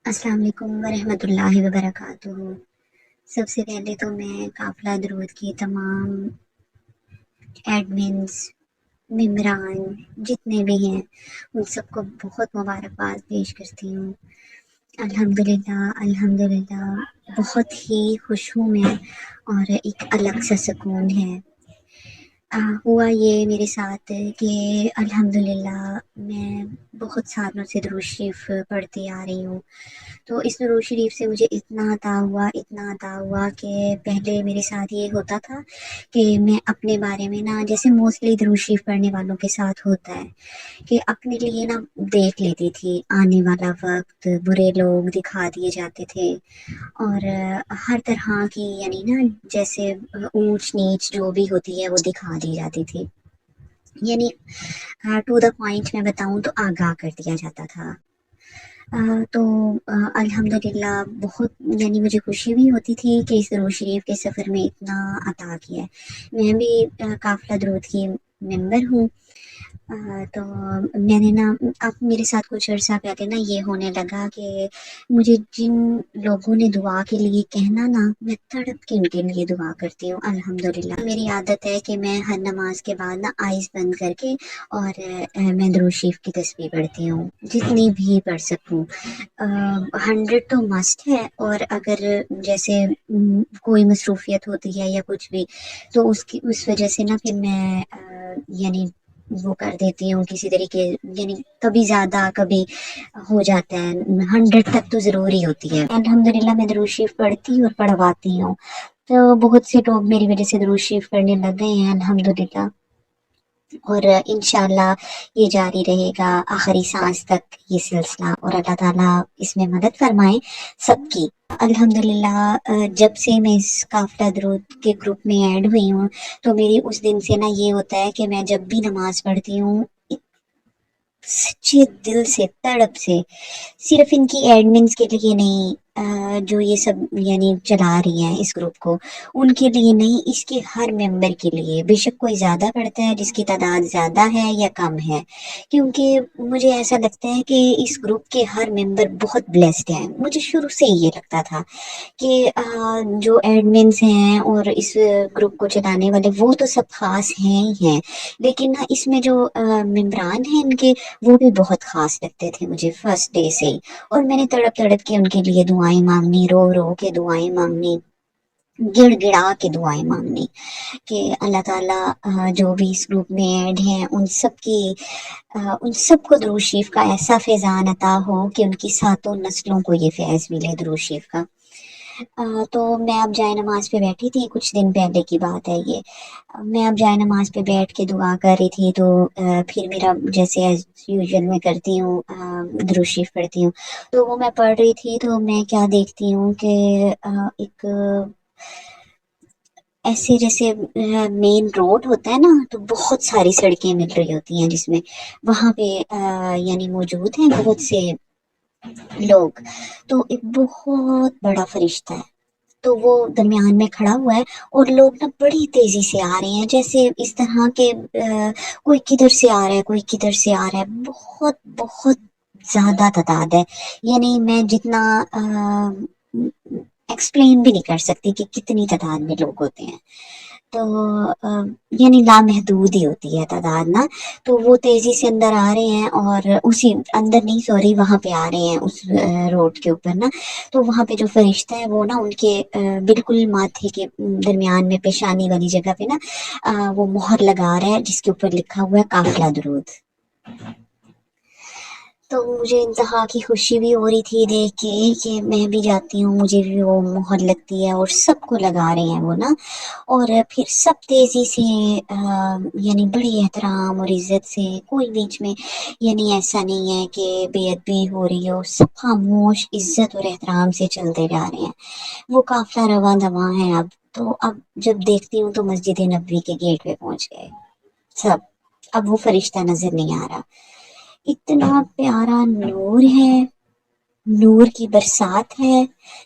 السلام علیکم ورحمۃ اللہ وبرکاتہ۔ سب سے پہلے تو میں قافلہ درود کی تمام ایڈمنس، ممبران جتنے بھی ہیں ان سب کو بہت مبارکباد پیش کرتی ہوں۔ الحمدللہ الحمدللہ، بہت ہی خوش ہوں میں، اور ایک الگ سا سکون ہے۔ ہوا یہ میرے ساتھ کہ الحمدللہ میں بہت سالوں سے درود شریف پڑھتی آ رہی ہوں، تو اس درود شریف سے مجھے اتنا عطا ہوا کہ پہلے میرے ساتھ یہ ہوتا تھا کہ میں اپنے بارے میں جیسے موسٹلی درود شریف پڑھنے والوں کے ساتھ ہوتا ہے کہ اپنے لیے دیکھ لیتی تھی آنے والا وقت، برے لوگ دکھا دیے جاتے تھے، اور ہر طرح کی جیسے اونچ نیچ جو بھی ہوتی ہے وہ دکھا دی جاتی تھی، یعنی ٹو دا پوائنٹ میں بتاؤں تو آگاہ کر دیا جاتا تھا۔ تو الحمدللہ بہت مجھے خوشی بھی ہوتی تھی کہ اس درود شریف کے سفر میں اتنا عطا کیا ہے۔ میں بھی قافلہ درود کی ممبر ہوں، تو میں نے اب میرے ساتھ کچھ عرصہ پہلے یہ ہونے لگا کہ مجھے جن لوگوں نے دعا کے لیے کہنا میں تڑپ کے ان کے لیے دعا کرتی ہوں۔ الحمدللہ میری عادت ہے کہ میں ہر نماز کے بعد آئیز بند کر کے اور میں درود شریف کی تسبیح پڑھتی ہوں، جتنی بھی پڑھ سکوں۔ 100 تو مسٹ ہے، اور اگر جیسے کوئی مصروفیت ہوتی ہے یا کچھ بھی تو اس وجہ سے پھر میں وہ کر دیتی ہوں کسی طریقے، کبھی زیادہ کبھی ہو جاتا ہے، 100 تک تو ضروری ہوتی ہے۔ الحمدللہ میں درود شریف پڑھتی اور پڑھواتی ہوں، تو بہت سے لوگ میری وجہ سے درود شریف پڑھنے لگ گئے ہیں الحمدللہ، اور انشاءاللہ یہ جاری رہے گا آخری سانس تک یہ سلسلہ، اور اللہ تعالیٰ اس میں مدد فرمائے سب کی۔ الحمدللہ جب سے میں اس قافلہ درود کے گروپ میں ایڈ ہوئی ہوں تو میری اس دن سے یہ ہوتا ہے کہ میں جب بھی نماز پڑھتی ہوں سچے دل سے، تڑپ سے، صرف ان کی ایڈمنس کے لیے نہیں، جو یہ سب چلا رہی ہیں اس گروپ کو، ان کے لیے نہیں، اس کے ہر ممبر کے لیے، بے شک کوئی زیادہ پڑھتا ہے، جس کی تعداد زیادہ ہے یا کم ہے، کیونکہ مجھے ایسا لگتا ہے کہ اس گروپ کے ہر ممبر بہت بلیسڈ ہیں۔ مجھے شروع سے یہ لگتا تھا کہ جو ایڈمنس ہیں اور اس گروپ کو چلانے والے وہ تو سب خاص ہیں ہی ہیں، لیکن اس میں جو ممبران ہیں ان کے، وہ بھی بہت خاص لگتے تھے مجھے فرسٹ ڈے سے ہی، اور میں نے تڑپ تڑپ کے ان کے لیے دعائیں مانگنی، رو رو کے دعائیں مانگنی، گڑ گڑا کے دعائیں مانگنی کہ اللہ تعالیٰ جو بھی اس گروپ میں ایڈ ہیں ان سب کو درود شریف کا ایسا فیضان عطا ہو کہ ان کی ساتوں نسلوں کو یہ فیض ملے درود شریف کا۔ تو میں اب جائے نماز پہ بیٹھی تھی، کچھ دن پہلے کی بات ہے یہ، میں اب جائے نماز پہ بیٹھ کے دعا کر رہی تھی، تو پھر میرا جیسے یوزول میں کرتی ہوں درود شریف پڑھتی ہوں، تو وہ میں پڑھ رہی تھی تو میں کیا دیکھتی ہوں کہ ایک ایسے جیسے مین روڈ ہوتا ہے تو بہت ساری سڑکیں مل رہی ہوتی ہیں، جس میں وہاں پہ موجود ہیں بہت سے لوگ، تو ایک بہت بڑا فرشتہ ہے، تو وہ درمیان میں کھڑا ہوا ہے، اور لوگ بڑی تیزی سے آ رہے ہیں، جیسے اس طرح کے کوئی کدھر سے آ رہا ہے کوئی کدھر سے آ رہا ہے، بہت بہت زیادہ تعداد ہے، میں جتنا ایکسپلین بھی نہیں کر سکتی کہ کتنی تعداد میں لوگ ہوتے ہیں، تو لامحدود ہی ہوتی ہے تعداد تو وہ تیزی سے اندر آ رہے ہیں، اور اسی اندر نہیں، سوری، وہاں پہ آ رہے ہیں اس روڈ کے اوپر تو وہاں پہ جو فرشتہ ہے وہ ان کے بالکل ماتھے کے درمیان میں پیشانی والی جگہ پہ وہ مہر لگا رہا ہے، جس کے اوپر لکھا ہوا ہے قافلہ درود۔ تو مجھے انتہا کی خوشی بھی ہو رہی تھی دیکھ کے کہ میں بھی جاتی ہوں، مجھے بھی وہ مہر لگتی ہے، اور سب کو لگا رہے ہیں وہ اور پھر سب تیزی سے بڑی احترام اور عزت سے، کوئی بیچ میں ایسا نہیں ہے کہ بے ادبی ہو رہی ہو، سب خاموش عزت اور احترام سے چلتے جا رہے ہیں، وہ قافلہ رواں دواں ہے۔ اب جب دیکھتی ہوں تو مسجد نبوی کے گیٹ پہ پہنچ گئے سب، اب وہ فرشتہ نظر نہیں آ رہا، اتنا پیارا نور ہے، نور کی برسات ہے،